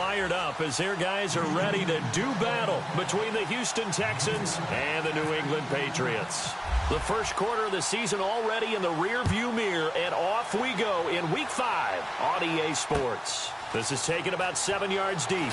fired up as their guys are ready to do battle between the Houston Texans and the New England Patriots. The first quarter of the season already in the rearview mirror, and off we go in Week 5 on EA Sports. This is taken about 7 yards deep.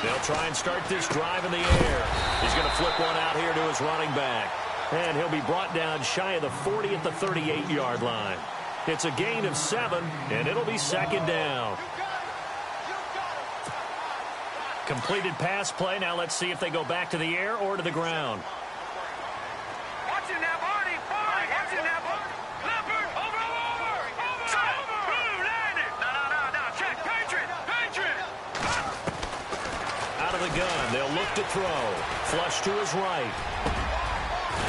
They'll try and start this drive in the air. He's going to flip one out here to his running back. And he'll be brought down shy of the 40 at the 38-yard line. It's a gain of 7, and it'll be second down. Completed pass play. Now let's see if they go back to the air or to the ground. Gun. They'll look to throw. Flush to his right.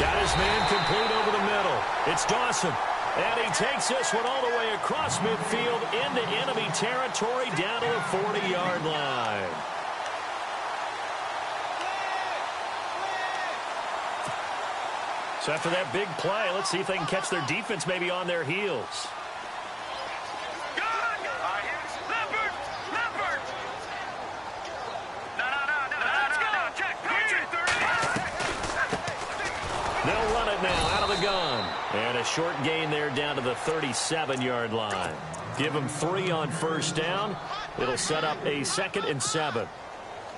Got his man complete over the middle. It's Dawson. And he takes this one all the way across midfield into enemy territory down to the 40-yard line. So after that big play, let's see if they can catch their defense maybe on their heels. They'll run it now out of the gun. And a short gain there down to the 37-yard line. Give them 3 on first down. It'll set up a 2nd and 7.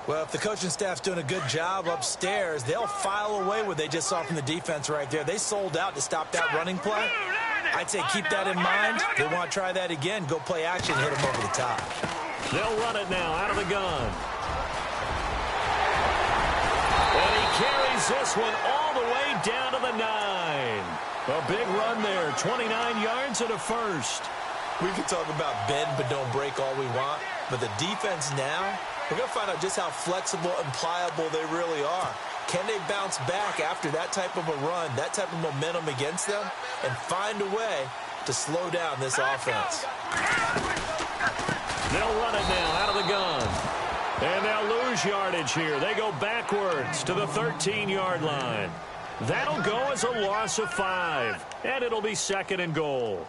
Well, if the coaching staff's doing a good job upstairs, they'll file away what they just saw from the defense right there. They sold out to stop that running play. I'd say keep that in mind. They want to try that again. Go play action, hit them over the top. They'll run it now out of the gun. And he carries this one all the way down to the 9. A big run there, 29 yards and a first. We can talk about bend but don't break all we want, but the defense now, we're going to find out just how flexible and pliable they really are. Can they bounce back after that type of a run, that type of momentum against them, and find a way to slow down this offense? They'll run it now out of the gun. And they'll lose yardage here. They go backwards to the 13-yard line. That'll go as a loss of 5. And it'll be 2nd and goal.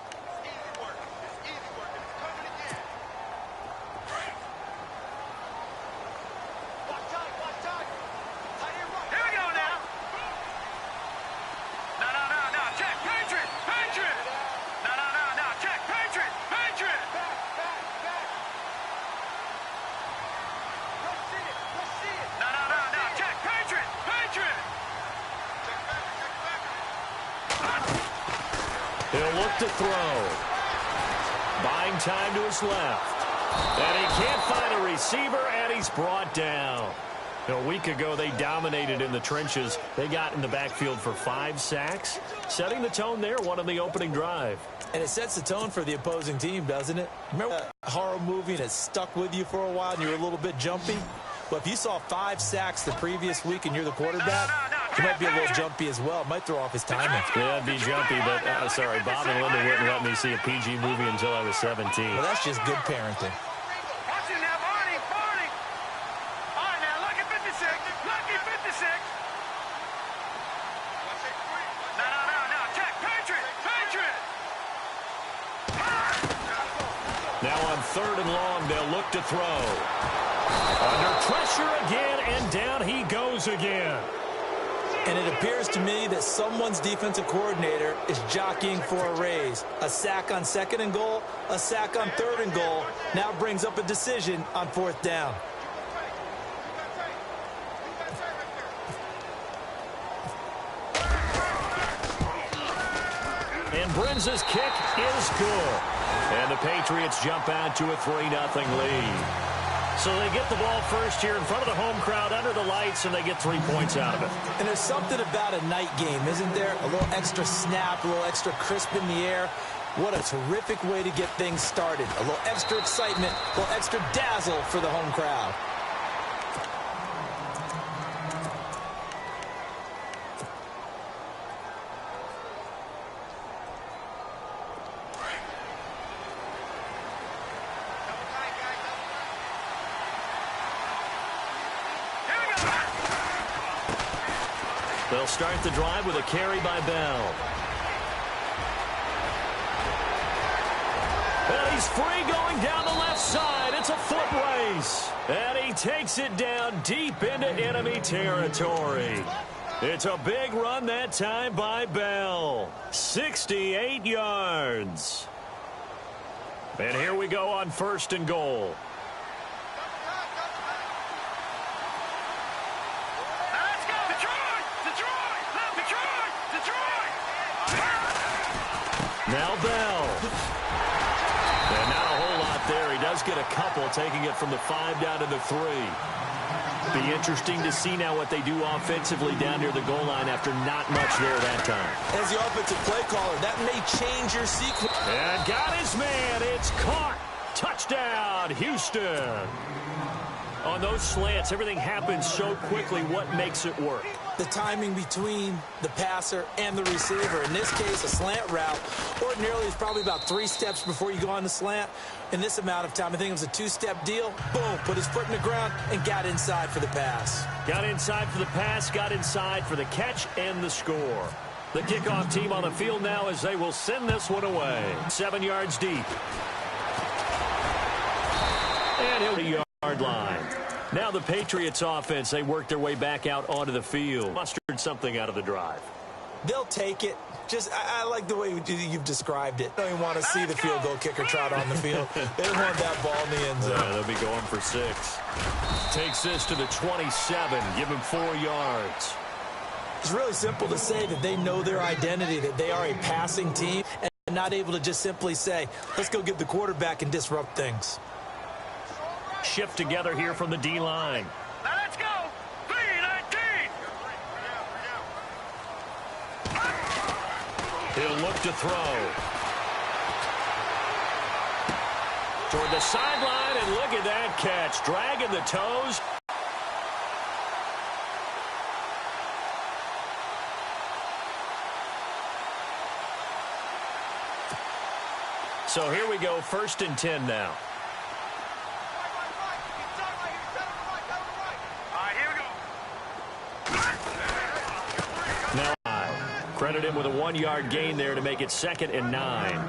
He'll look to throw. Buying time to his left. And he can't find a receiver, and he's brought down. A week ago, they dominated in the trenches. They got in the backfield for 5 sacks, setting the tone there, one on the opening drive. And it sets the tone for the opposing team, doesn't it? Remember that horror movie and it stuck with you for a while and you were a little bit jumpy? Well, if you saw 5 sacks the previous week and you're the quarterback, you might be a little jumpy as well. It might throw off his timing. Yeah, it'd be jumpy, but sorry, Bob and Linda wouldn't let me see a PG movie until I was 17. Well, that's just good parenting. Now on 3rd and long, they'll look to throw. Under pressure again, and down he goes again. And it appears to me that someone's defensive coordinator is jockeying for a raise. A sack on 2nd and goal, a sack on 3rd and goal. Now brings up a decision on 4th down. And Brinz's kick is good. And the Patriots jump out to a 3-0 lead. So they get the ball first here in front of the home crowd under the lights, and they get 3 points out of it. And there's something about a night game, isn't there? A little extra snap, a little extra crisp in the air. What a terrific way to get things started. A little extra excitement, a little extra dazzle for the home crowd. They'll start the drive with a carry by Bell. And he's free going down the left side. It's a foot race. And he takes it down deep into enemy territory. It's a big run that time by Bell. 68 yards. And here we go on 1st and goal. Now Bell. And not a whole lot there. He does get a couple, taking it from the 5 down to the 3. Be interesting to see now what they do offensively down near the goal line after not much there that time. As the offensive play caller, that may change your sequence. And got his man. It's caught. Touchdown, Houston. On those slants, everything happens so quickly. What makes it work? The timing between the passer and the receiver. In this case, a slant route ordinarily is probably about 3 steps before you go on the slant. In this amount of time, I think it was a 2-step deal. Boom, put his foot in the ground and got inside for the pass. Got inside for the pass, got inside for the catch and the score. The kickoff team on the field now as they will send this one away. 7 yards deep. And he'll be yard line. Now the Patriots offense, they work their way back out onto the field. Mustered something out of the drive. They'll take it. Just, I like the way you've described it. Don't even want to see the field goal kicker trot on the field. They don't want that ball in the end zone. They'll be going for 6. Takes this to the 27. Give him 4 yards. It's really simple to say that they know their identity, that they are a passing team, and not able to just simply say, let's go get the quarterback and disrupt things. Shift together here from the D-line. Now let's go. 3-19. He'll look to throw. Toward the sideline, and look at that catch. Dragging the toes. So here we go, 1st and 10 now. Credit him with a 1-yard gain there to make it 2nd and 9.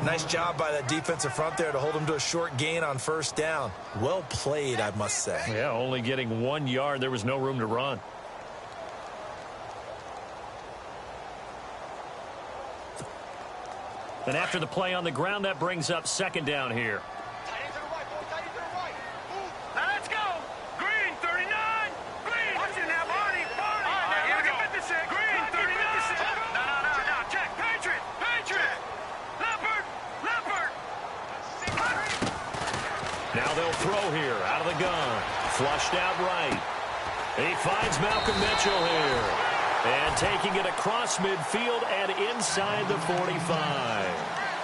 Nice job by that defensive front there to hold him to a short gain on 1st down. Well played, I must say. Yeah, only getting 1 yard. There was no room to run. And after the play on the ground, that brings up 2nd down here. Now they'll throw here out of the gun. Flushed out right. He finds Malcolm Mitchell here. And taking it across midfield and inside the 45.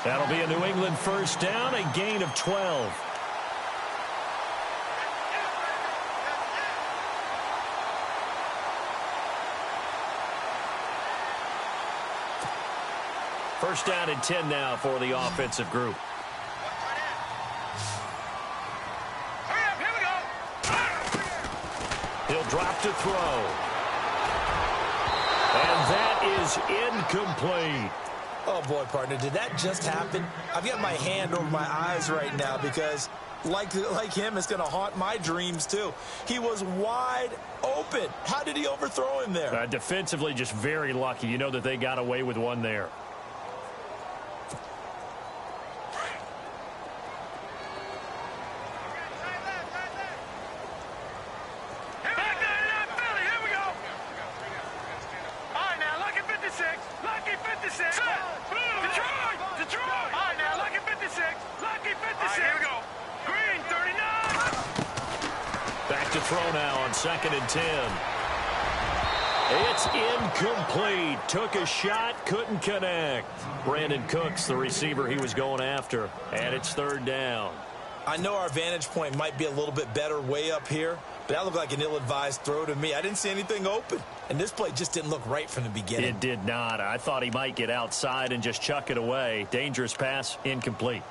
That'll be a New England 1st down, a gain of 12. First down and 10 now for the offensive group. He'll drop to throw. And that is incomplete. Oh, boy, partner, did that just happen? I've got my hand over my eyes right now because, like him, it's going to haunt my dreams, too. He was wide open. How did he overthrow him there? Defensively, just very lucky. You know that they got away with one there. throw now on 2nd and 10. It's incomplete. Took a shot, couldn't connect. Brandon Cooks, the receiver he was going after, and it's 3rd down. I know our vantage point might be a little bit better way up here, but that looked like an ill-advised throw to me. I didn't see anything open, and this play just didn't look right from the beginning. It did not. I thought he might get outside and just chuck it away. Dangerous pass, incomplete.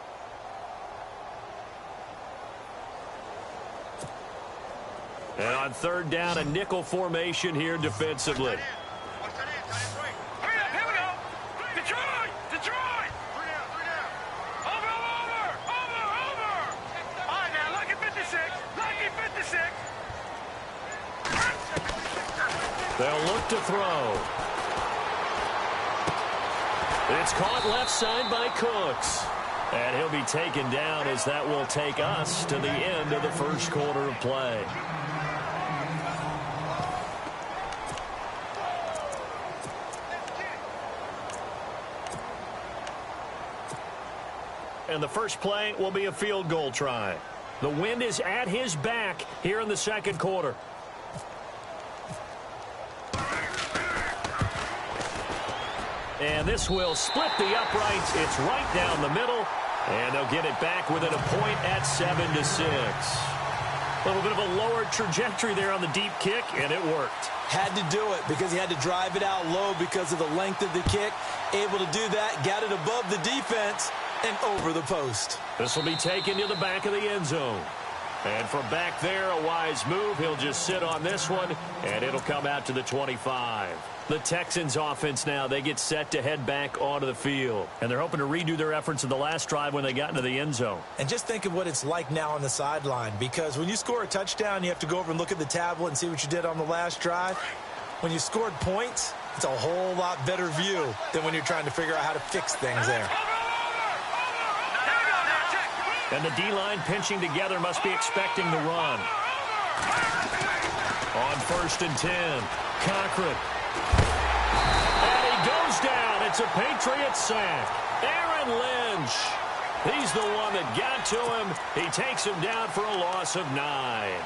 And on 3rd down, a nickel formation here defensively. They'll look to throw. It's caught left side by Cooks. And he'll be taken down as that will take us to the end of the 1st quarter of play. And the first play will be a field goal try. The wind is at his back here in the 2nd quarter. And this will split the uprights. It's right down the middle. And they'll get it back within a point at 7-6. A little bit of a lower trajectory there on the deep kick, and it worked. Had to do it because he had to drive it out low because of the length of the kick. Able to do that, got it above the defense and over the post. This will be taken to the back of the end zone. And from back there, a wise move. He'll just sit on this one, and it'll come out to the 25. The Texans offense now, they get set to head back onto the field. And they're hoping to redo their efforts in the last drive when they got into the end zone. And just think of what it's like now on the sideline, because when you score a touchdown, you have to go over and look at the tablet and see what you did on the last drive. When you scored points, it's a whole lot better view than when you're trying to figure out how to fix things there. And the D-line pinching together must be expecting the run. On 1st and 10, Cochran. And he goes down. It's a Patriot sack. Aaron Lynch. He's the one that got to him. He takes him down for a loss of 9.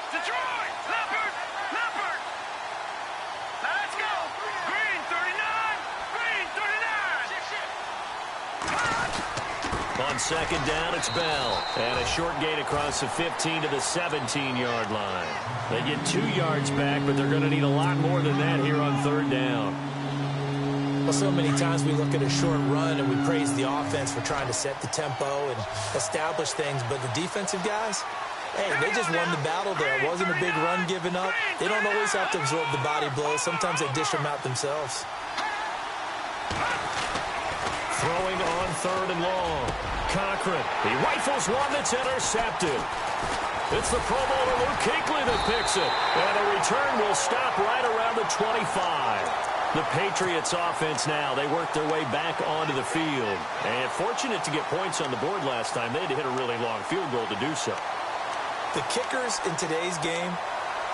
Detroit! Leopard! Let's go! Green 39! Green 39! On 2nd down, it's Bell. And a short gain across the 15 to the 17-yard line. They get 2 yards back, but they're going to need a lot more than that here on 3rd down. Well, so many times we look at a short run and we praise the offense for trying to set the tempo and establish things, but the defensive guys, hey, they just won the battle there. It wasn't a big run given up. They don't always have to absorb the body blows. Sometimes they dish them out themselves. Throwing on 3rd and long. Cochran. He rifles one that's intercepted. It's the Pro Bowler Luke Kuechly that picks it. And the return will stop right around the 25. The Patriots offense now, they work their way back onto the field. And fortunate to get points on the board last time. They had to hit a really long field goal to do so. The kickers in today's game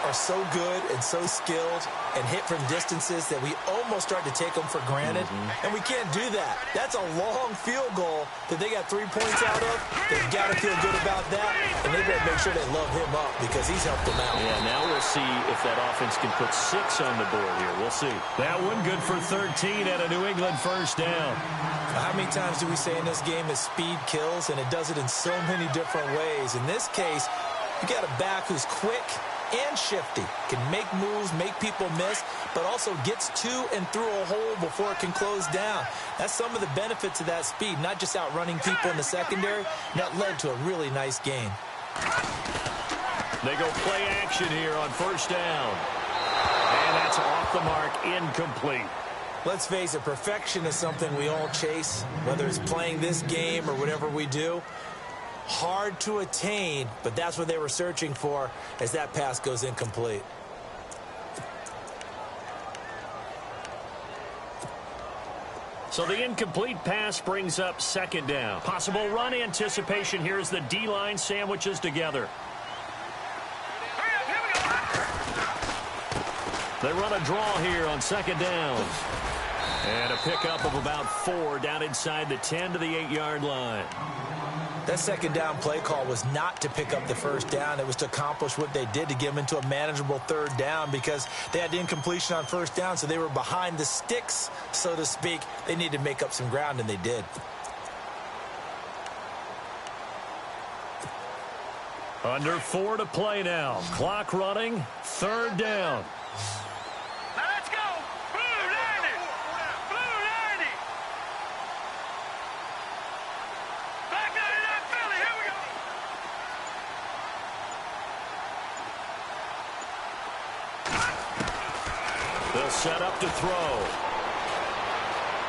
are so good and so skilled and hit from distances that we almost start to take them for granted. And we can't do that. That's a long field goal that they got 3 points out of. They've got to feel good about that, and they better make sure they love him up because he's helped them out. Yeah, now we'll see if that offense can put 6 on the board here. We'll see. That one good for 13 at a New England 1st down. How many times do we say in this game that speed kills, and it does it in so many different ways? In this case, you got a back who's quick and shifty, can make moves, make people miss, but also gets to and through a hole before it can close down. That's some of the benefits of that speed, not just outrunning people in the secondary. That led to a really nice game. They go play action here on 1st down. And that's off the mark, incomplete. Let's face it, perfection is something we all chase, whether it's playing this game or whatever we do. Hard to attain, but that's what they were searching for as that pass goes incomplete. So the incomplete pass brings up second down. Possible run anticipation here as the D-line sandwiches together. They run a draw here on second down. And a pickup of about 4 down inside the 10 to the 8-yard line. That second down play call was not to pick up the first down. It was to accomplish what they did, to get them into a manageable third down, because they had the incompletion on first down, so they were behind the sticks, so to speak. They needed to make up some ground, and they did. Under 4 to play now. Clock running. Third down. Now let's go. Blue 90. Blue 90. Back 99 Philly. Here we go. They'll set up to throw.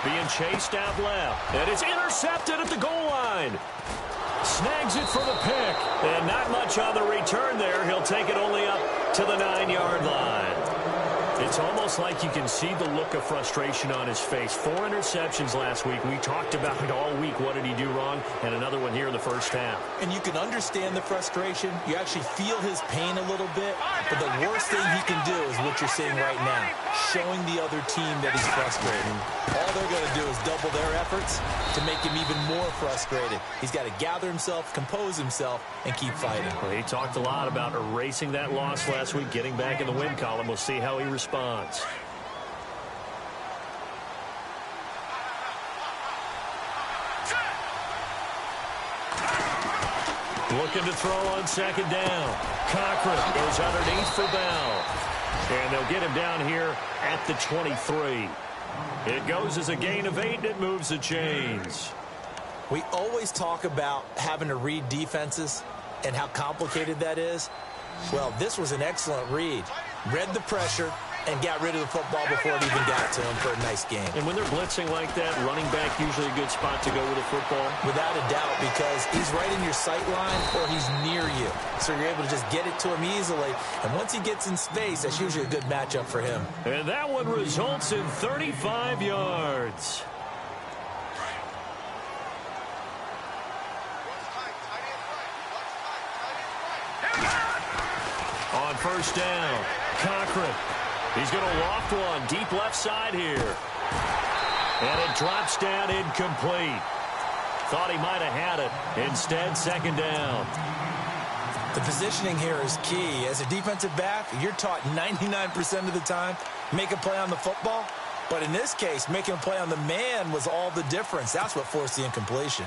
Being chased out left. And it's intercepted at the goal line. Snags it for the pick. And not much on the return there. He'll take it only up to the 9-yard line. It's almost like you can see the look of frustration on his face. 4 interceptions last week. We talked about it all week. What did he do wrong? And another one here in the first half. And you can understand the frustration. You actually feel his pain a little bit. But the worst thing he can do is what you're seeing right now, showing the other team that he's frustrated. All they're going to do is double their efforts to make him even more frustrated. He's got to gather himself, compose himself, and keep fighting. Well, he talked a lot about erasing that loss last week, getting back in the win column. We'll see how he responds. Looking to throw on second down. Cochran goes underneath for Bell. And they'll get him down here at the 23. It goes as a gain of 8, and it moves the chains. We always talk about having to read defenses and how complicated that is. Well, this was an excellent read. Read the pressure and got rid of the football before it even got to him for a nice game. And when they're blitzing like that, running back usually a good spot to go with a football? Without a doubt, because he's right in your sight line or he's near you. So you're able to just get it to him easily. And once he gets in space, that's usually a good matchup for him. And that one results in 35 yards. On first down, Cochran. He's going to loft one deep left side here. And it drops down incomplete. Thought he might have had it. Instead, second down. The positioning here is key. As a defensive back, you're taught 99% of the time, make a play on the football. But in this case, making a play on the man was all the difference. That's what forced the incompletion.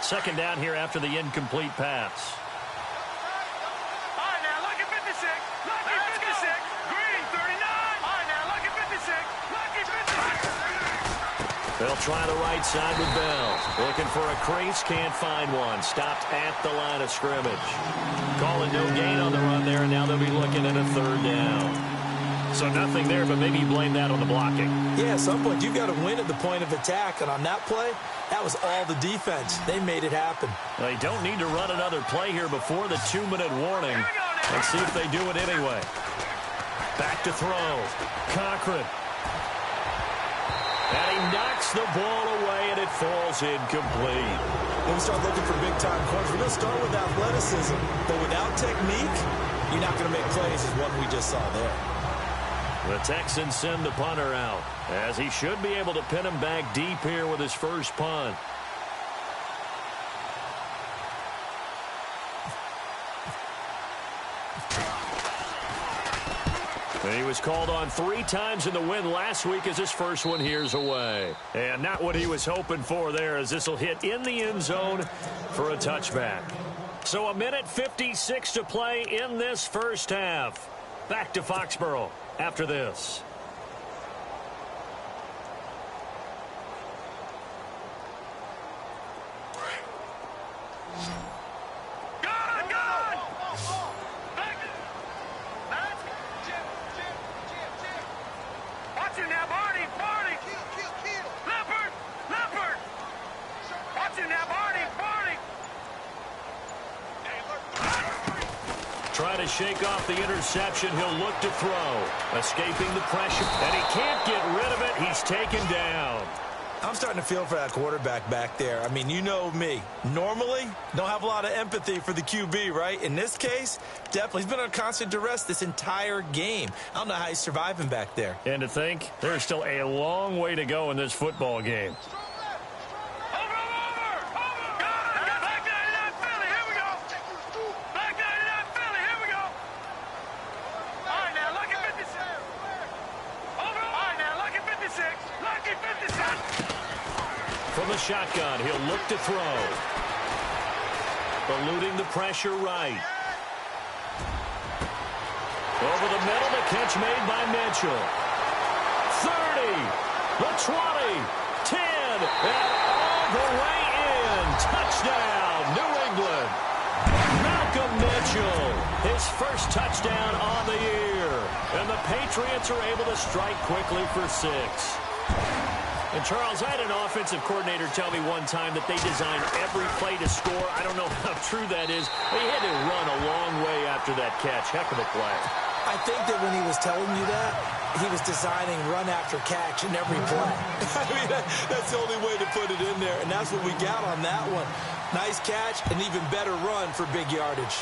Second down here after the incomplete pass. They'll try the right side with Bell. Looking for a crease, can't find one. Stopped at the line of scrimmage. Calling no gain on the run there, and now they'll be looking at a third down. So nothing there, but maybe you blame that on the blocking. Yeah, at some point you've got to win at the point of attack, and on that play, that was all the defense. They made it happen. They don't need to run another play here before the 2-minute warning. Let's see if they do it anyway. Back to throw. Cochran. And he knocks the ball away, and it falls incomplete. When we start looking for big-time corners, we're going to start with athleticism. But without technique, you're not going to make plays as one we just saw there. The Texans send the punter out, as he should be able to pin him back deep here with his first punt. He was called on 3 times in the win last week as his first one here's away. And not what he was hoping for there, as this will hit in the end zone for a touchback. So 1:56 to play in this first half. Back to Foxborough after this. Trying to shake off the interception. He'll look to throw. Escaping the pressure. And he can't get rid of it. He's taken down. I'm starting to feel for that quarterback back there. I mean, you know me. Normally, don't have a lot of empathy for the QB, right? In this case, definitely. He's been on constant duress this entire game. I don't know how he's surviving back there. And to think, there's still a long way to go in this football game. From the shotgun, he'll look to throw. Eluding the pressure right. Over the middle, the catch made by Mitchell. 30, the 20, 10, and all the way in. Touchdown, New England. Malcolm Mitchell, his first touchdown on the year. And the Patriots are able to strike quickly for 6. And, Charles, I had an offensive coordinator tell me one time that they designed every play to score. I don't know how true that is, but he had to run a long way after that catch. Heck of a play. I think that when he was telling you that, he was designing run after catch in every play. I mean, that's the only way to put it in there, and that's what we got on that one. Nice catch, and even better run for big yardage.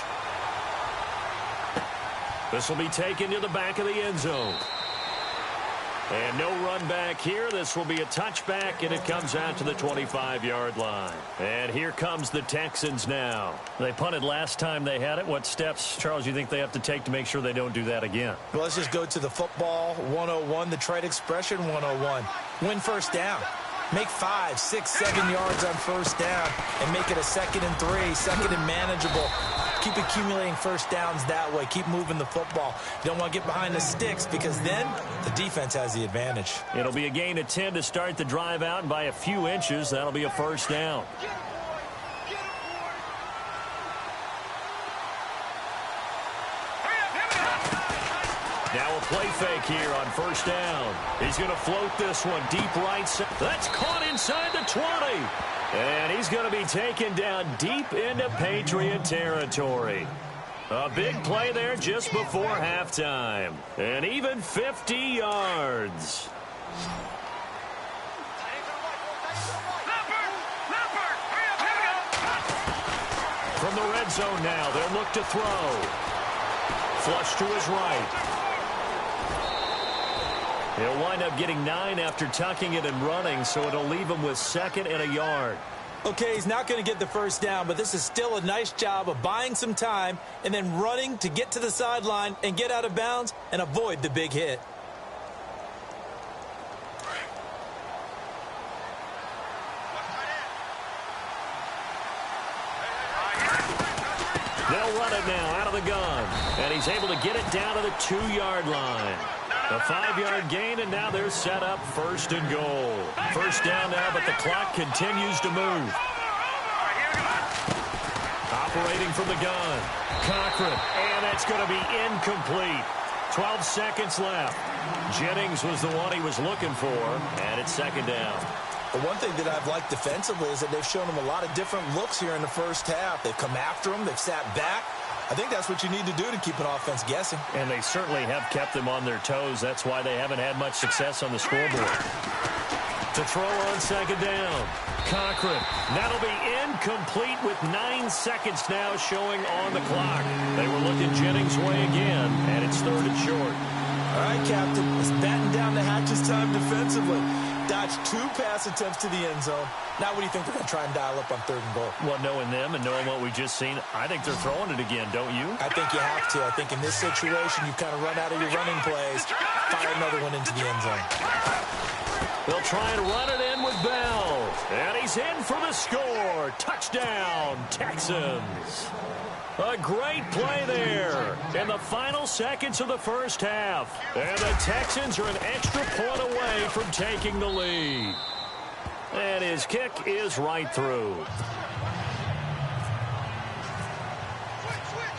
This will be taken to the back of the end zone. And no run back here. This will be a touchback, and it comes out to the 25-yard line. And here comes the Texans now. They punted last time they had it. What steps, Charles, you think they have to take to make sure they don't do that again? Well, let's just go to the football 101, the trade expression 101. Win first down. Make 5, 6, 7 yards on first down and make it a 2nd and 3, 2nd and manageable. Keep accumulating first downs that way. Keep moving the football. You don't want to get behind the sticks because then the defense has the advantage. It'll be a gain of 10 to start the drive out, and by a few inches, that'll be a first down. Now a play fake here on first down. He's going to float this one deep right side. That's caught inside the 20. And he's going to be taken down deep into Patriot territory. A big play there just before halftime. And even 50 yards. From the red zone now, they'll look to throw. Flush to his right. He'll wind up getting 9 after tucking it and running, so it'll leave him with 2nd and a yard. Okay, he's not going to get the first down, but this is still a nice job of buying some time and then running to get to the sideline and get out of bounds and avoid the big hit. They'll run it now out of the gun, and he's able to get it down to the 2-yard line. A 5-yard gain, and now they're set up 1st and goal. First down now, but the clock continues to move. Operating from the gun. Cochran, and that's going to be incomplete. 12 seconds left. Jennings was the one he was looking for, and it's 2nd down. The one thing that I've liked defensively is that they've shown him a lot of different looks here in the first half. They've come after him. They've sat back. I think that's what you need to do to keep an offense guessing. And they certainly have kept them on their toes. That's why they haven't had much success on the scoreboard. To throw on 2nd down. Cochran. That'll be incomplete with 9 seconds now showing on the clock. They were looking Jennings' way again, and it's 3rd and short. All right, Captain. It's batten down the hatches time defensively. Dodged 2 pass attempts to the end zone. Now what do you think they're going to try and dial up on 3rd and goal? Well, knowing them and knowing what we've just seen, I think they're throwing it again, don't you? I think you have to. I think in this situation, you kind of run out of your running plays, fire another one into the end zone. They'll try and run it in with Bell. And he's in for the score. Touchdown, Texans. A great play there in the final seconds of the first half. And the Texans are an extra point away from taking the lead. And his kick is right through.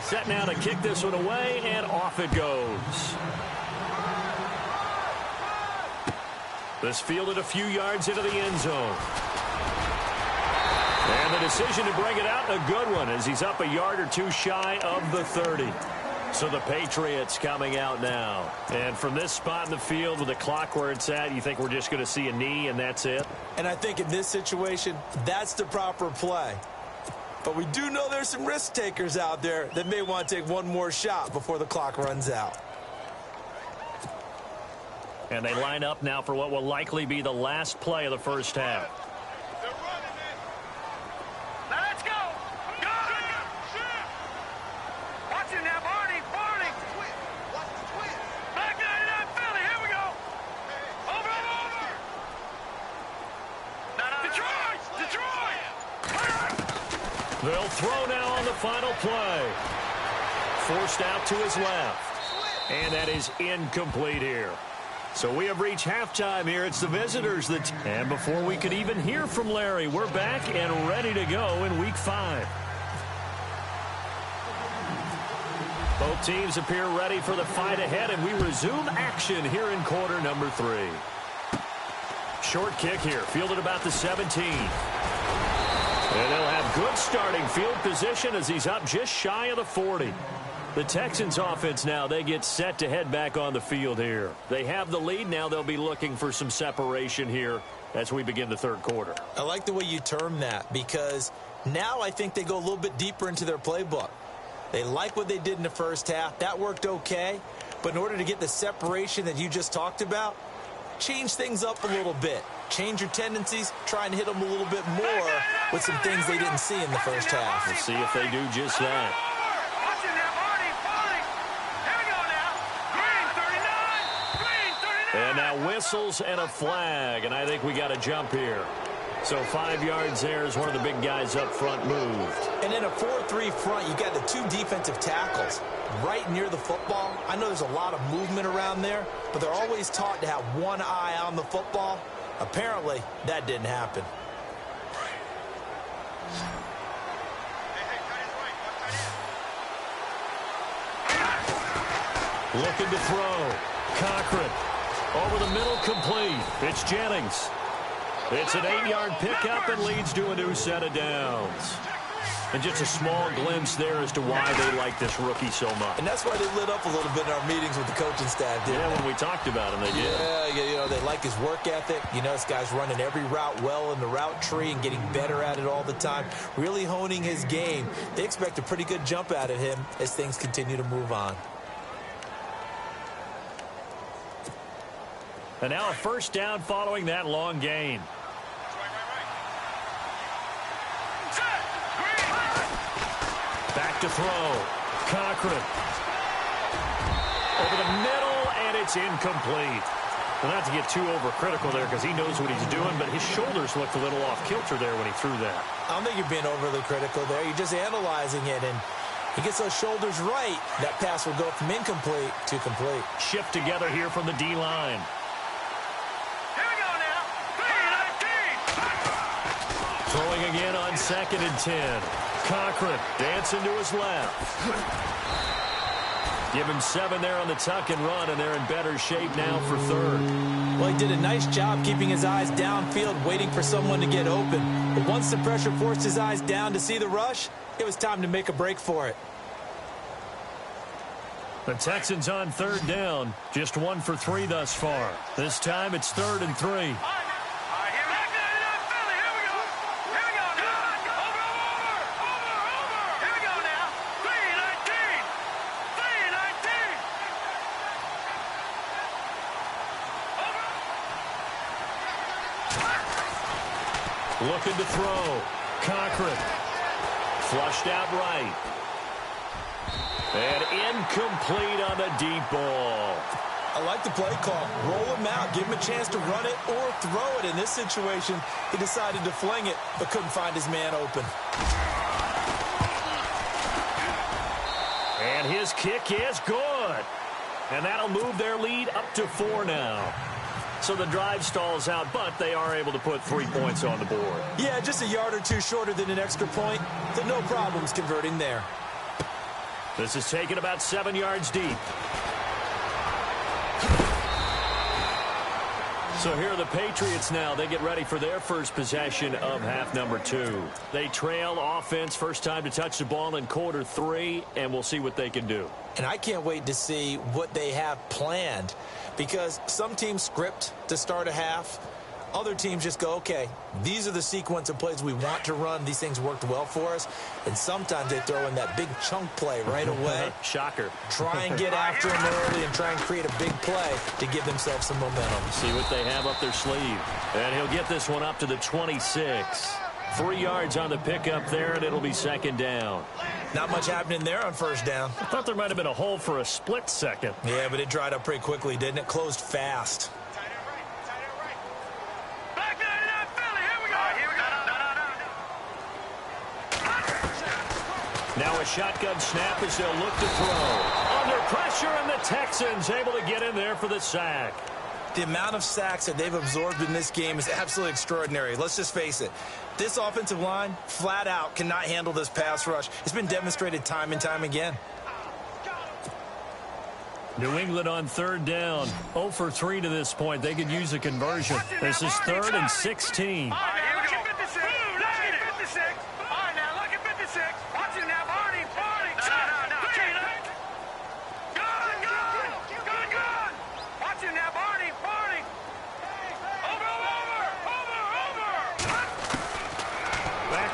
Set now to kick this one away, and off it goes. This fielded a few yards into the end zone. And the decision to bring it out, a good one, as he's up a yard or two shy of the 30. So the Patriots coming out now. And from this spot in the field with the clock where it's at, you think we're just going to see a knee and that's it? And I think in this situation, that's the proper play. But we do know there's some risk takers out there that may want to take one more shot before the clock runs out. And they line up now for what will likely be the last play of the first half. Let's go. Go. Watch it now, Barney. Barney. Back 99 Philly. Here we go. Over. Detroit. They'll throw now on the final play. Forced out to his left. And that is incomplete here. So we have reached halftime here. It's the visitors that... And before we could even hear from Larry, we're back and ready to go in Week 5. Both teams appear ready for the fight ahead, and we resume action here in quarter number 3. Short kick here, fielded about the 17. And they'll have good starting field position as he's up just shy of the 40. The Texans offense now, they get set to head back on the field here. They have the lead. Now they'll be looking for some separation here as we begin the third quarter. I like the way you term that because now I think they go a little bit deeper into their playbook. They like what they did in the first half. That worked okay. But in order to get the separation that you just talked about, change things up a little bit. Change your tendencies. Try and hit them a little bit more with some things they didn't see in the first half. We'll see if they do just that. And now whistles and a flag, and I think we got a jump here. So 5 yards there as one of the big guys up front moved. And in a 4-3 front, you got the 2 defensive tackles right near the football. I know there's a lot of movement around there, but they're always taught to have one eye on the football. Apparently, that didn't happen. Looking to throw. Cochran. Over the middle, complete. It's Jennings. It's an 8-yard pickup and leads to a new set of downs. And just a small glimpse there as to why they like this rookie so much. And that's why they lit up a little bit in our meetings with the coaching staff, didn't they? When we talked about him, they did. Yeah, you know, they like his work ethic. You know, this guy's running every route well in the route tree and getting better at it all the time, really honing his game. They expect a pretty good jump out of him as things continue to move on. And now a first down following that long gain. Back to throw. Cochran. Over the middle, and it's incomplete. Well, not to get too overcritical there because he knows what he's doing, but his shoulders looked a little off kilter there when he threw that. I don't think you're being overly critical there. You're just analyzing it, and he gets those shoulders right. That pass will go from incomplete to complete. Shift together here from the D-line. Throwing again on 2nd and 10. Cochran dancing to his left. Give him 7 there on the tuck and run, and they're in better shape now for third. Well, he did a nice job keeping his eyes downfield, waiting for someone to get open. But once the pressure forced his eyes down to see the rush, it was time to make a break for it. The Texans on 3rd down. Just 1 for 3 thus far. This time it's 3rd and 3. Looking to throw. Cochran. Flushed out right. And incomplete on the deep ball. I like the play call. Roll him out. Give him a chance to run it or throw it. In this situation, he decided to fling it, but couldn't find his man open. And his kick is good. And that'll move their lead up to 4 now. So the drive stalls out, but they are able to put 3 points on the board. Yeah, just a yard or two shorter than an extra point, so no problems converting there. This is taken about 7 yards deep. So here are the Patriots now. They get ready for their first possession of half number 2. They trail offense, first time to touch the ball in quarter 3, and we'll see what they can do. And I can't wait to see what they have planned, because some teams script to start a half. Other teams just go, okay, these are the sequence of plays we want to run. These things worked well for us. And sometimes they throw in that big chunk play right away. Shocker. Try and get after them early and try and create a big play to give themselves some momentum. See what they have up their sleeve. And he'll get this one up to the 26. 3 yards on the pickup there, and it'll be second down. Not much happening there on first down. I thought there might have been a hole for a split second. Yeah, but it dried up pretty quickly, didn't it? Closed fast. Now a shotgun snap as they'll look to throw. Under pressure, and the Texans able to get in there for the sack. The amount of sacks that they've absorbed in this game is absolutely extraordinary. Let's just face it. This offensive line, flat out, cannot handle this pass rush. It's been demonstrated time and time again. New England on third down. 0 for 3 to this point. They could use a conversion. This is 3rd and 16.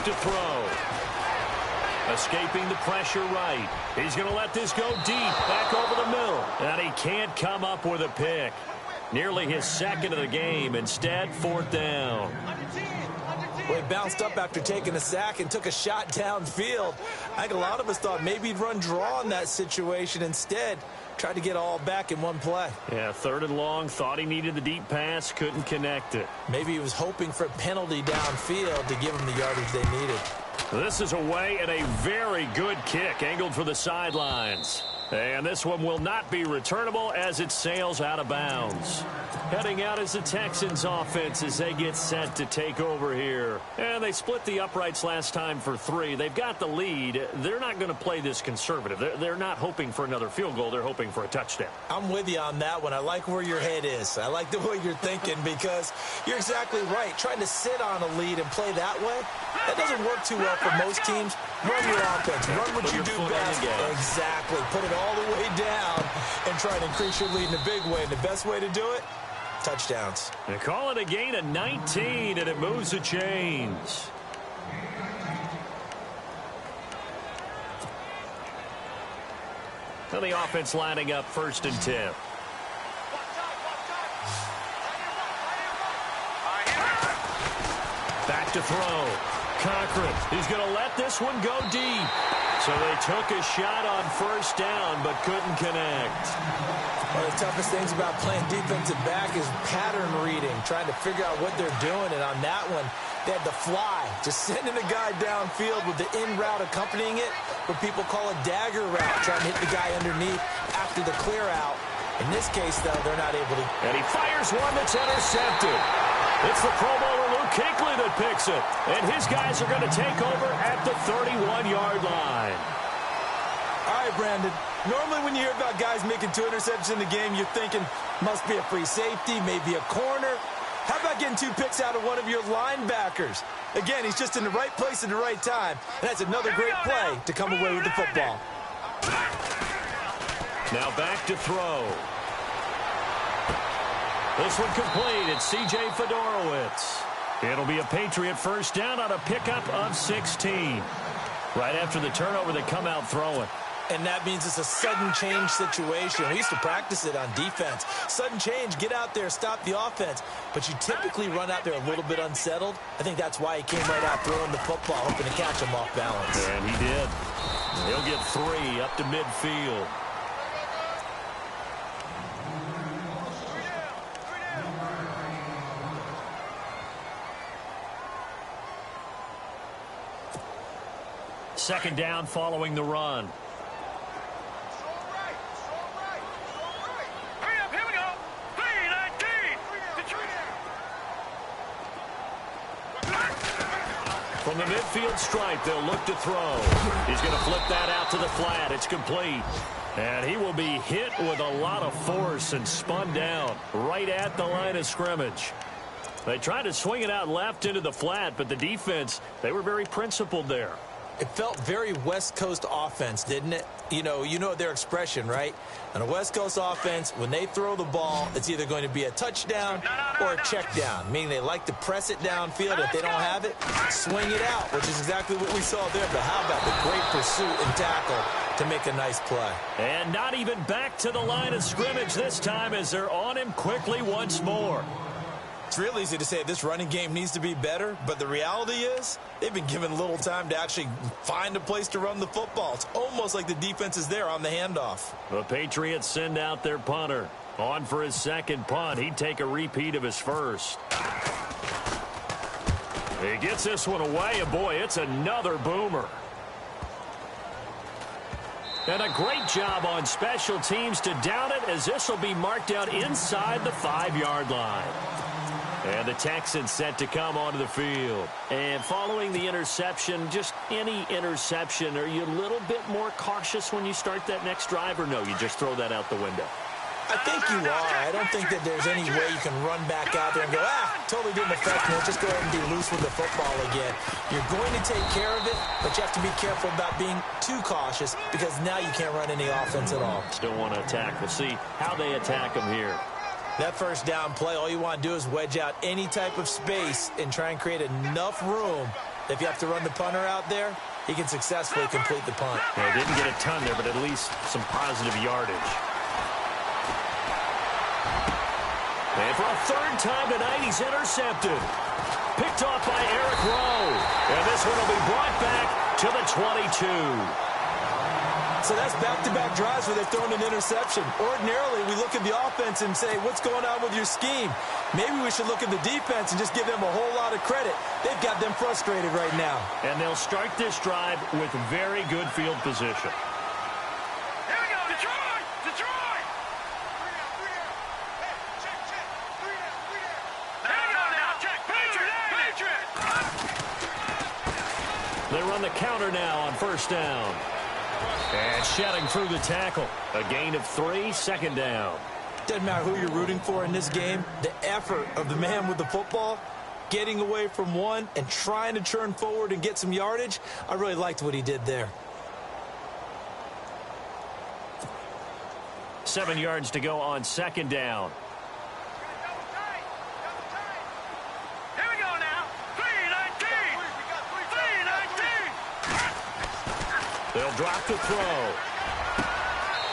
To throw. Escaping the pressure right. He's going to let this go deep. Back over the middle. And he can't come up with a pick. Nearly his second of the game. Instead, 4th down. Well, he bounced up after taking a sack and took a shot downfield. I think a lot of us thought maybe he'd run draw in that situation. Instead, tried to get all back in one play. Yeah, 3rd and long. Thought he needed the deep pass. Couldn't connect it. Maybe he was hoping for a penalty downfield to give him the yardage they needed. This is away, and a very good kick angled for the sidelines. And this one will not be returnable as it sails out of bounds. Heading out is the Texans offense as they get set to take over here. And they split the uprights last time for 3. They've got the lead. They're not going to play this conservative. They're not hoping for another field goal. They're hoping for a touchdown. I'm with you on that one. I like where your head is. I like the way you're thinking, because you're exactly right. Trying to sit on a lead and play that way, that doesn't work too well for most teams. Run your offense. Run what you do best. Exactly. Put it all the way down and try to increase your lead in a big way. And the best way to do it, touchdowns. They call it a gain of 19, and it moves the chains. And the offense lining up 1st and 10. Back to throw. Cochran, he's going to let this one go deep. So they took a shot on 1st down, but couldn't connect. One of the toughest things about playing defensive back is pattern reading, trying to figure out what they're doing. And on that one, they had the fly, just sending a guy downfield with the in route accompanying it, what people call a dagger route, trying to hit the guy underneath after the clear out. In this case, though, they're not able to. And he fires one that's intercepted. It's the Pro Bowler Luke Kuechly that picks it. And his guys are going to take over at the 31-yard line. All right, Brandon. Normally when you hear about guys making 2 interceptions in the game, you're thinking must be a free safety, maybe a corner. How about getting 2 picks out of one of your linebackers? Again, he's just in the right place at the right time. And that's another great play to come away with the football. Now back to throw. This one complete. It's C.J. Fedorowicz. It'll be a Patriot 1st down on a pickup of 16. Right after the turnover, they come out throwing. And that means it's a sudden change situation. We used to practice it on defense. Sudden change, get out there, stop the offense. But you typically run out there a little bit unsettled. I think that's why he came right out throwing the football, hoping to catch him off balance. And he did. He'll get 3 up to midfield. Second down following the run. From the midfield stripe, they'll look to throw. He's going to flip that out to the flat. It's complete. And he will be hit with a lot of force and spun down right at the line of scrimmage. They tried to swing it out left into the flat, but the defense, they were very principled there. It felt very West Coast offense, didn't it? You know their expression, right? On a West Coast offense, when they throw the ball, it's either going to be a touchdown or a check down, meaning they like to press it downfield. If they don't have it, swing it out, which is exactly what we saw there. But how about the great pursuit and tackle to make a nice play? And not even back to the line of scrimmage this time as they're on him quickly once more. It's real easy to say this running game needs to be better, but the reality is they've been given little time to actually find a place to run the football. It's almost like the defense is there on the handoff. The Patriots send out their punter. On for his second punt. He'd take a repeat of his first. He gets this one away, and boy, it's another boomer. And a great job on special teams to down it, as this will be marked out inside the 5-yard line. And the Texans set to come onto the field. And following the interception, just any interception, are you a little bit more cautious when you start that next drive, or no, you just throw that out the window? I think you are. I don't think that there's any way you can run back out there and go, totally didn't affect me. Let's just go ahead and be loose with the football again. You're going to take care of it, but you have to be careful about being too cautious because now you can't run any offense at all. Still want to attack. We'll see how they attack them here. That first down play, all you want to do is wedge out any type of space and try and create enough room. If you have to run the punter out there, he can successfully complete the punt. Yeah, didn't get a ton there, but at least some positive yardage. And for a third time tonight, he's intercepted. Picked off by Eric Rowe. And this one will be brought back to the 22. So that's back-to-back drives where they've thrown an interception. Ordinarily, we look at the offense and say, what's going on with your scheme? Maybe we should look at the defense and just give them a whole lot of credit. They've got them frustrated right now. And they'll start this drive with very good field position. Here we go, Detroit! Detroit! There we go now, check, Patriot! They run the counter now on first down. And shedding through the tackle. A gain of 3, second down. Doesn't matter who you're rooting for in this game. The effort of the man with the football, getting away from one and trying to turn forward and get some yardage, I really liked what he did there. 7 yards to go on second down. Here we go now. 3-19. 3-19. They'll drop the throw.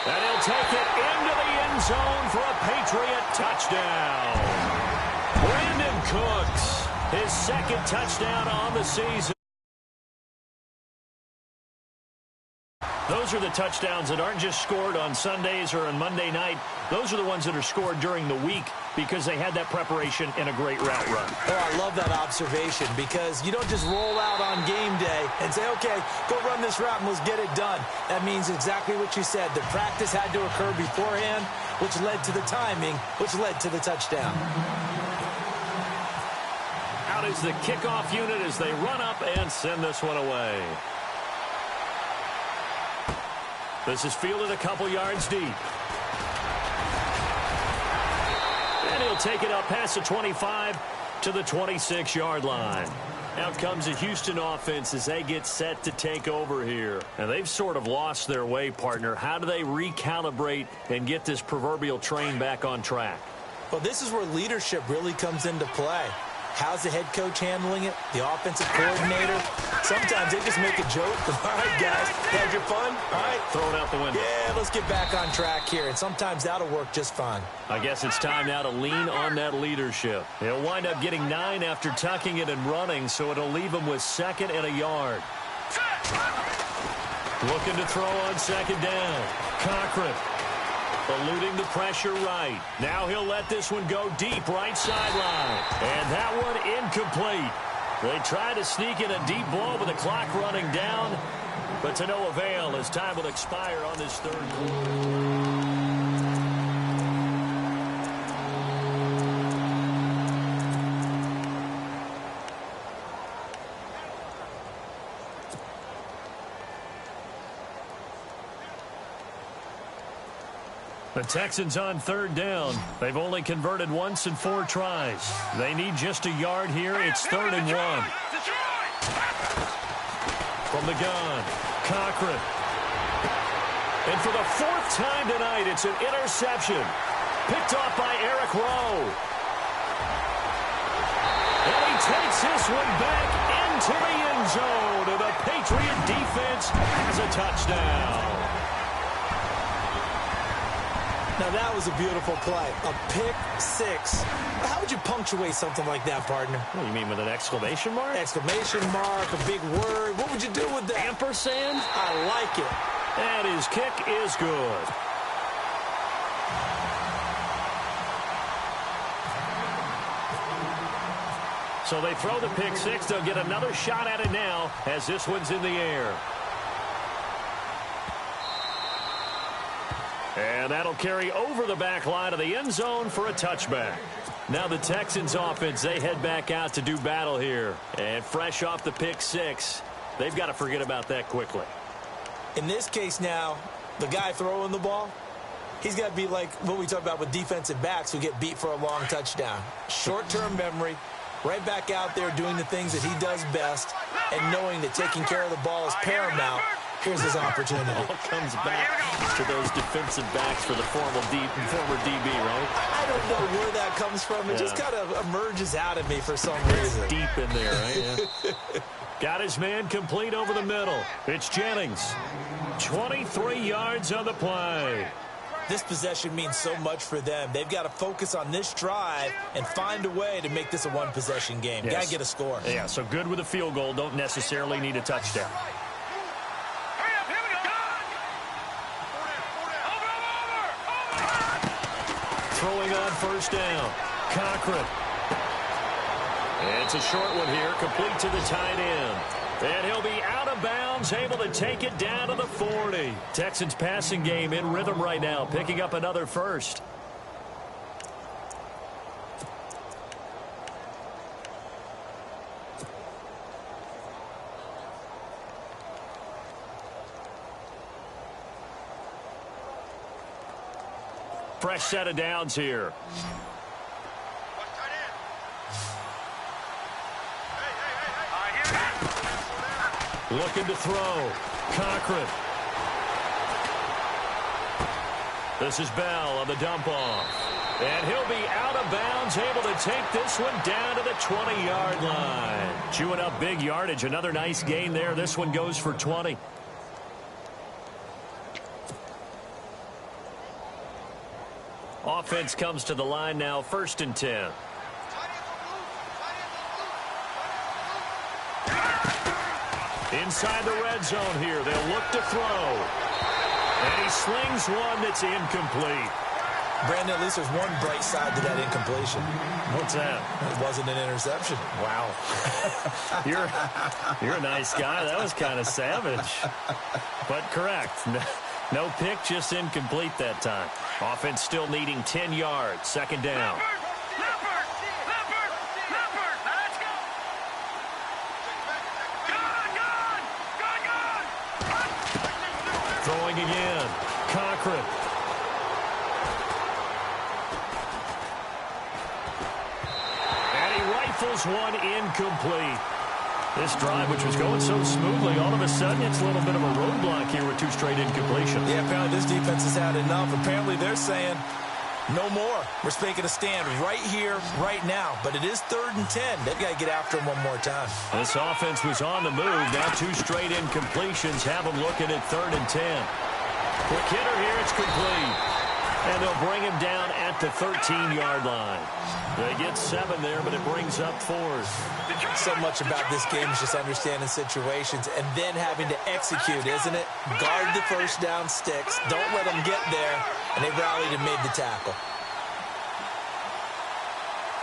And he'll take it into the end zone for a Patriot touchdown. Brandon Cooks, his second touchdown on the season. Those are the touchdowns that aren't just scored on Sundays or on Monday night. Those are the ones that are scored during the week because they had that preparation and a great route run. Oh, I love that observation because you don't just roll out on game day and say, okay, go run this route and let's get it done. That means exactly what you said. The practice had to occur beforehand, which led to the timing, which led to the touchdown. Out is the kickoff unit as they run up and send this one away. This is fielded a couple yards deep. And he'll take it up past the 25 to the 26-yard line. Out comes the Houston offense as they get set to take over here. And they've sort of lost their way, partner. How do they recalibrate and get this proverbial train back on track? Well, this is where leadership really comes into play. How's the head coach handling it? The offensive coordinator? Sometimes they just make a joke. All right, guys, had your fun? All right. Throw it out the window. Yeah, let's get back on track here. And sometimes that'll work just fine. I guess it's time now to lean on that leadership. He'll wind up getting 9 after tucking it and running, so it'll leave him with 2nd and a yard. Looking to throw on 2nd down. Cochran eluding the pressure right. Now he'll let this one go deep right sideline. And that one incomplete. They try to sneak in a deep ball with the clock running down, but to no avail as time will expire on this third quarter. The Texans on third down. They've only converted once in 4 tries. They need just a yard here. It's 3rd and 1. From the gun, Cochran. And for the 4th time tonight, it's an interception. Picked off by Eric Rowe. And he takes this one back into the end zone. And the Patriot defense has a touchdown. Now, that was a beautiful play. A pick 6. How would you punctuate something like that, partner? What do you mean, with an exclamation mark? Exclamation mark, a big word. What would you do with that? Ampersand? I like it. And his kick is good. So they throw the pick 6. They'll get another shot at it now as this one's in the air. And that'll carry over the back line of the end zone for a touchback. Now the Texans offense, they head back out to do battle here. And fresh off the pick 6, they've got to forget about that quickly. In this case now, the guy throwing the ball, he's got to be like what we talk about with defensive backs who get beat for a long touchdown. Short-term memory, right back out there doing the things that he does best, and knowing that taking care of the ball is paramount. Here's his opportunity. All comes back to those defensive backs for the former DB, right? I don't know where that comes from. It just kind of emerges out of me for some reason. Deep in there, right? Yeah. Got his man complete over the middle. It's Jennings. 23 yards on the play. This possession means so much for them. They've got to focus on this drive and find a way to make this a one-possession game. Yes. Got to get a score. Yeah, so good with a field goal. Don't necessarily need a touchdown. Throwing on first down. Cochran. It's a short one here, complete to the tight end. And he'll be out of bounds, able to take it down to the 40. Texans passing game in rhythm right now, picking up another first. Fresh set of downs here. Looking to throw. Cochran. This is Bell on the dump off. And he'll be out of bounds, able to take this one down to the 20-yard line. Chewing up big yardage. Another nice gain there. This one goes for 20. Offense comes to the line now, 1st and 10. Inside the red zone here, they'll look to throw. And he slings one that's incomplete. Brandon, at least there's one bright side to that incompletion. What's that? It wasn't an interception. Wow. You're a nice guy. That was kind of savage. But correct. No pick, just incomplete that time. Offense still needing 10 yards. 2nd down. Throwing again. Cochran. And he rifles one incomplete. This drive, which was going so smoothly, all of a sudden it's a little bit of a roadblock here with 2 straight incompletions. Yeah, apparently this defense has had enough. Apparently they're saying, no more. We're making a stand right here, right now. But it is 3rd and 10. They've got to get after him one more time. This offense was on the move. Now 2 straight incompletions have them looking at 3rd and 10. Quick hitter here, it's complete. And they'll bring him down at the 13-yard line. They get 7 there, but it brings up 4th. So much about this game is just understanding situations and then having to execute, isn't it? Guard the first down sticks. Don't let them get there. And they rallied and made the tackle.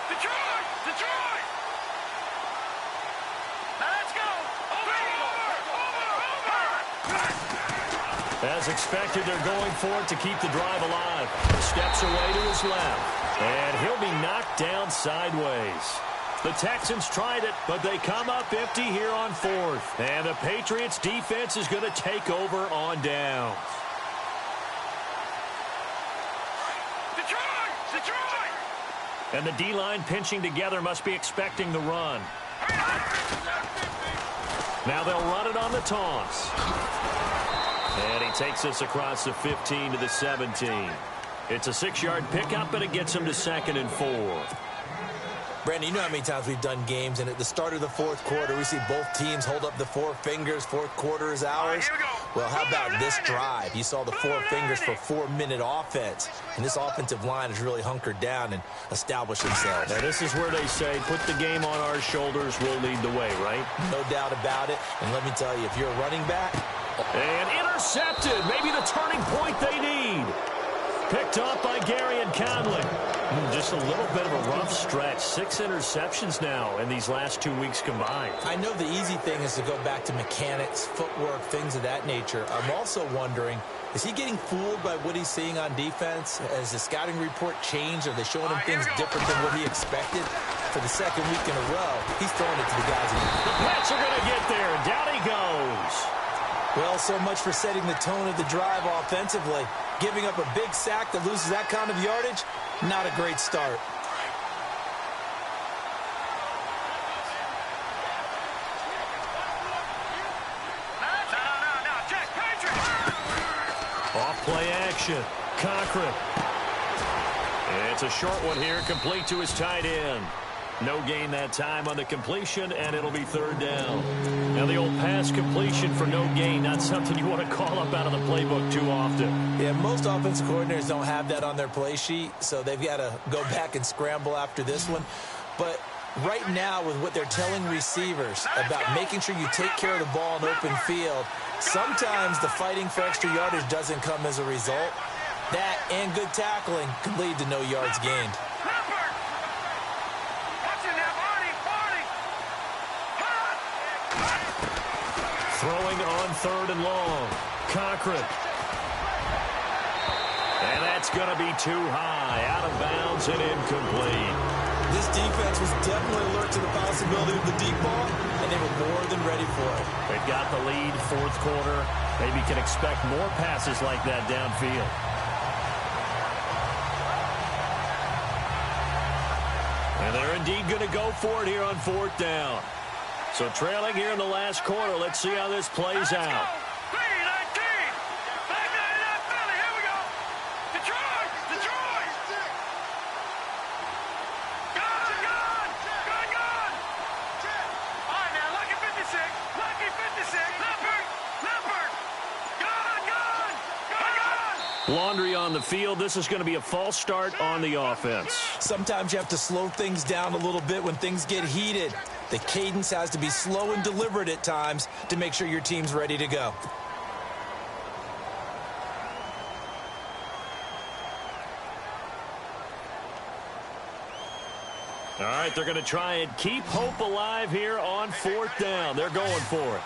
Detroit! Now let's go! As expected, they're going for it to keep the drive alive. Steps away to his left. And he'll be knocked down sideways. The Texans tried it, but they come up empty here on 4th. And the Patriots defense is going to take over on downs. And the D-line pinching together must be expecting the run. Now they'll run it on the toss. And he takes us across the 15 to the 17. It's a 6-yard pickup, and it gets him to 2nd and 4. Brandon, you know how many times we've done games, and at the start of the fourth quarter, we see both teams hold up the 4 fingers. Fourth quarter is ours. Well, how about this drive? You saw the 4 fingers for 4-minute offense, and this offensive line has really hunkered down and established themselves. Now, this is where they say, put the game on our shoulders, we'll lead the way, right? No doubt about it, and let me tell you, if you're a running back... And intercepted, maybe the turning point they need. Picked up by Gary and Conley. Just a little bit of a rough stretch. 6 interceptions now in these last 2 weeks combined. I know the easy thing is to go back to mechanics, footwork, things of that nature. I'm also wondering, is he getting fooled by what he's seeing on defense? Has the scouting report changed? Are they showing him things different than what he expected? For the second week in a row, he's throwing it to the guys. The Pats are going to get there, and down he goes. Well, so much for setting the tone of the drive offensively. Giving up a big sack that loses that kind of yardage, not a great start. Off play action. Cochran. And it's a short one here, complete to his tight end. No gain that time on the completion, and it'll be 3rd down. Now, the old pass completion for no gain, not something you want to call up out of the playbook too often. Yeah, most offensive coordinators don't have that on their play sheet, so they've got to go back and scramble after this one. But right now, with what they're telling receivers about making sure you take care of the ball in open field, sometimes the fighting for extra yardage doesn't come as a result. That and good tackling can lead to no yards gained. Throwing on 3rd and long. Cochran. And that's going to be too high. Out of bounds and incomplete. This defense was definitely alert to the possibility of the deep ball, and they were more than ready for it. They've got the lead, 4th quarter. Maybe can expect more passes like that downfield. And they're indeed going to go for it here on 4th down. So trailing here in the last quarter. Let's see how this plays out. Laundry on the field. This is going to be a false start on the offense. Sometimes you have to slow things down a little bit when things get heated. The cadence has to be slow and deliberate at times to make sure your team's ready to go. All right, they're going to try and keep hope alive here on 4th down. They're going for it.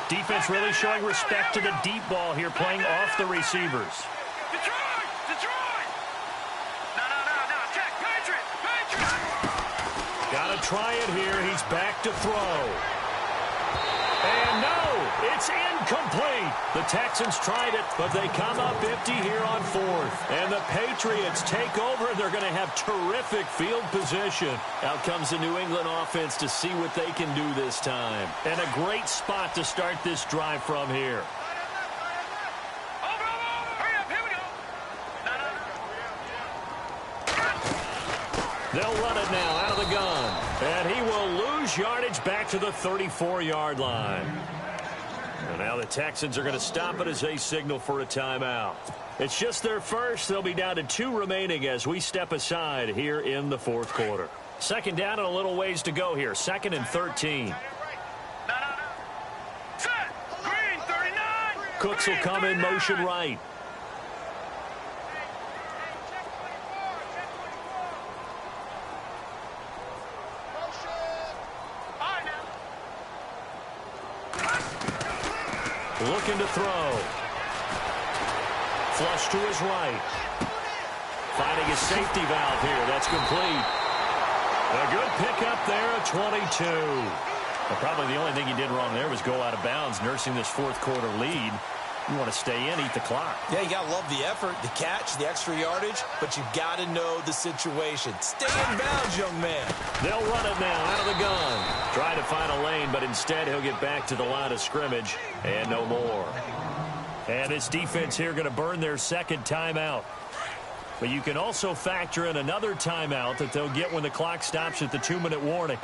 Defense really showing respect to the deep ball here, playing off the receivers. Got to try it here. He's back to throw. And no, it's incomplete. The Texans tried it, but they come up empty here on 4th. And the Patriots take over. They're going to have terrific field position. Out comes the New England offense to see what they can do this time. And a great spot to start this drive from here. They'll run it now out of the gun. And he will lose yardage back to the 34-yard line. And now the Texans are going to stop it as they signal for a timeout. It's just their first. They'll be down to 2 remaining as we step aside here in the 4th quarter. 2nd down and a little ways to go here. 2nd and 13. Cooks will come in motion right. Looking to throw. Flush to his right. Finding his safety valve here. That's complete. A good pickup there at 22. Well, probably the only thing he did wrong there was go out of bounds, nursing this fourth quarter lead. You want to stay in, eat the clock. Yeah, you got to love the effort, the catch, the extra yardage, but you got to know the situation. Stay in bounds, young man. They'll run it now out of the gun. Try to find a lane, but instead he'll get back to the line of scrimmage and no more. And this defense here going to burn their second timeout. But you can also factor in another timeout that they'll get when the clock stops at the 2-minute warning.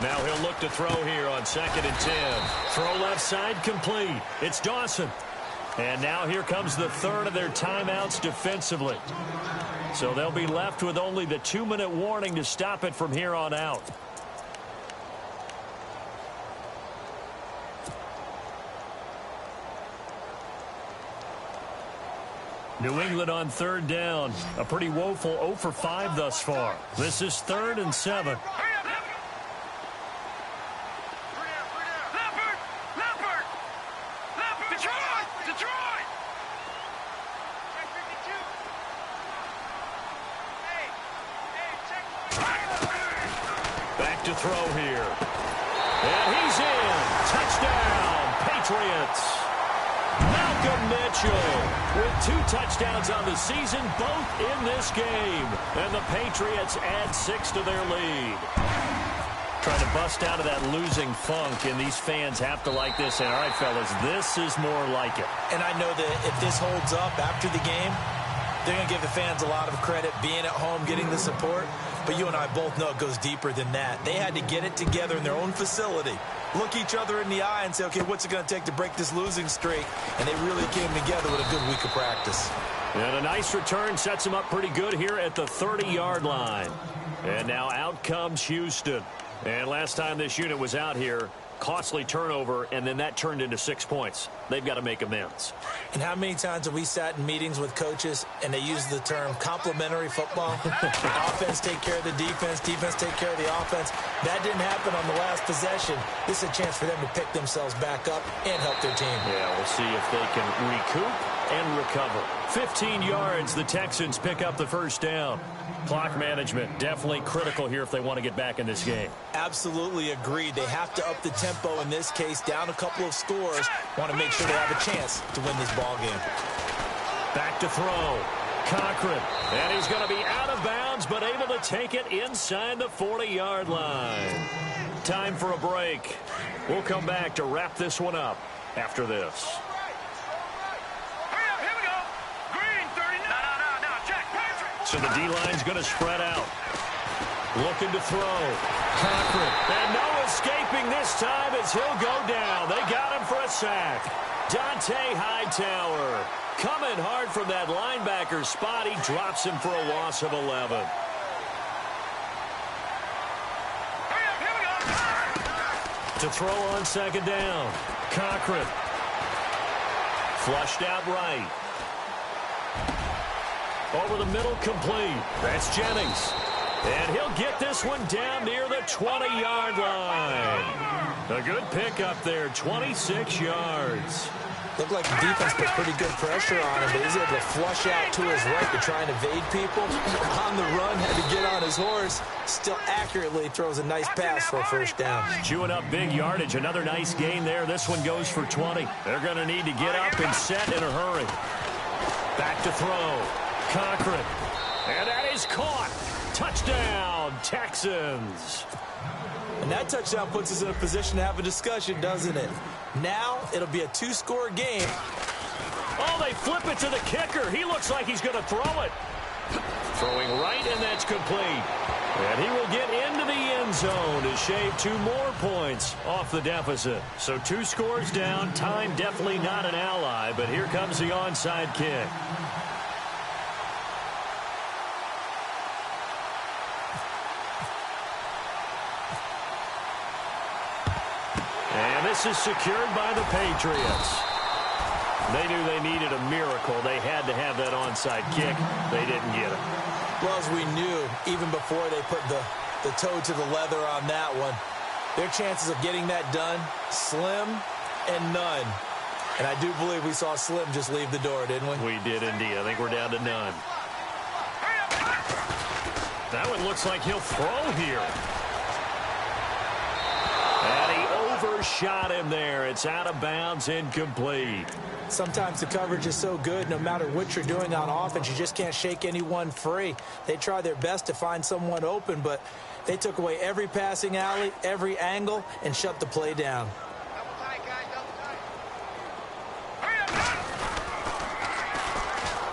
Now he'll look to throw here on 2nd and 10. Throw left side complete. It's Dawson. And now here comes the third of their timeouts defensively. So they'll be left with only the 2-minute warning to stop it from here on out. New England on 3rd down. A pretty woeful 0 for 5 thus far. This is 3rd and 7. Back to throw here. And he's in. Touchdown, Patriots. Malcolm Mitchell with 2 touchdowns on the season, both in this game. And the Patriots add 6 to their lead. Trying to bust out of that losing funk, and these fans have to like this. And all right, fellas, this is more like it. And I know that if this holds up after the game, they're going to give the fans a lot of credit, being at home, getting the support. But you and I both know it goes deeper than that. They had to get it together in their own facility, look each other in the eye and say, okay, what's it going to take to break this losing streak? And they really came together with a good week of practice. And a nice return sets them up pretty good here at the 30-yard line. And now out comes Houston. And last time this unit was out here, costly turnover, and then that turned into 6 points. They've got to make amends. And how many times have we sat in meetings with coaches and they use the term complementary football? Offense take care of the defense, defense take care of the offense. That didn't happen on the last possession. This is a chance for them to pick themselves back up and help their team. Yeah, we'll see if they can recoup and recover. 15 yards, the Texans pick up the first down. Clock management definitely critical here if they want to get back in this game. Absolutely agreed. They have to up the tempo in this case, down a couple of scores. Want to make sure they have a chance to win this ball game. Back to throw. Cochran. And he's going to be out of bounds, but able to take it inside the 40-yard line. Time for a break. We'll come back to wrap this one up after this. So the D-line's going to spread out. Looking to throw. Cochran. And no escaping this time as he'll go down. They got him for a sack. Dante Hightower coming hard from that linebacker spot. He drops him for a loss of 11. To throw on 2nd down. Cochran. Flushed out right. Over the middle, complete. That's Jennings. And he'll get this one down near the 20-yard line. A good pickup there, 26 yards. Looked like the defense put pretty good pressure on him, but he's able to flush out to his right to try and evade people. On the run, had to get on his horse. Still accurately throws a nice pass for a first down. Chewing up big yardage. Another nice gain there. This one goes for 20. They're going to need to get up and set in a hurry. Back to throw. Cochran. And that is caught. Touchdown, Texans. And that touchdown puts us in a position to have a discussion, doesn't it? Now it'll be a 2-score game. Oh, they flip it to the kicker. He looks like he's going to throw it. Throwing right, and that's complete. And he will get into the end zone to shave 2 more points off the deficit. So 2 scores down. Time definitely not an ally, but here comes the onside kick. And this is secured by the Patriots. They knew they needed a miracle. They had to have that onside kick. They didn't get it. Well, as we knew, even before they put the the toe to the leather on that one. Their chances of getting that done, slim and none. And I do believe we saw Slim just leave the door, didn't we? We did indeed. I think we're down to none. That one looks like he'll throw here. And he overshot him there. It's out of bounds, incomplete. Sometimes the coverage is so good, no matter what you're doing on offense, you just can't shake anyone free. They try their best to find someone open, but they took away every passing alley, every angle, and shut the play down.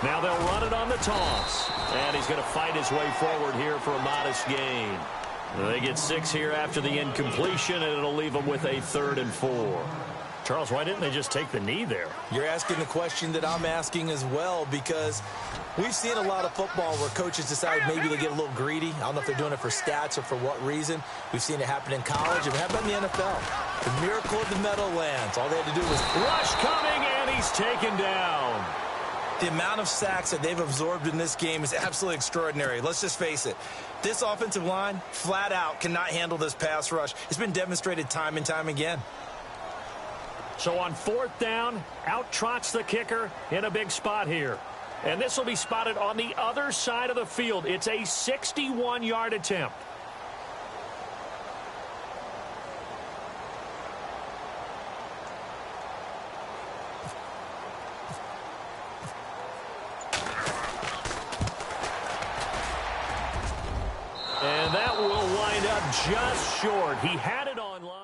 Now they'll run it on the toss. And he's going to fight his way forward here for a modest gain. They get 6 here after the incompletion, and it'll leave them with a 3rd and 4. Charles, why didn't they just take the knee there? You're asking the question that I'm asking as well, because we've seen a lot of football where coaches decide maybe they get a little greedy. I don't know if they're doing it for stats or for what reason. We've seen it happen in college. And how about in the NFL? The miracle of the Meadowlands. All they had to do was rush coming, and he's taken down. The amount of sacks that they've absorbed in this game is absolutely extraordinary. Let's just face it. This offensive line, flat out, cannot handle this pass rush. It's been demonstrated time and time again. So on 4th down, out trots the kicker in a big spot here. And this will be spotted on the other side of the field. It's a 61-yard attempt. And that will wind up just short. He had it on line.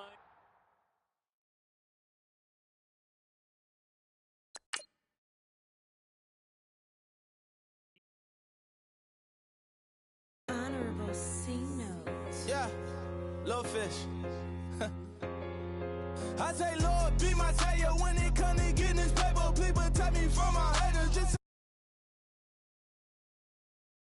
Honorable C notes. Yeah, little fish. I say, Lord, be my savior when it comes to getting this paper. Please protect me from my haters. Just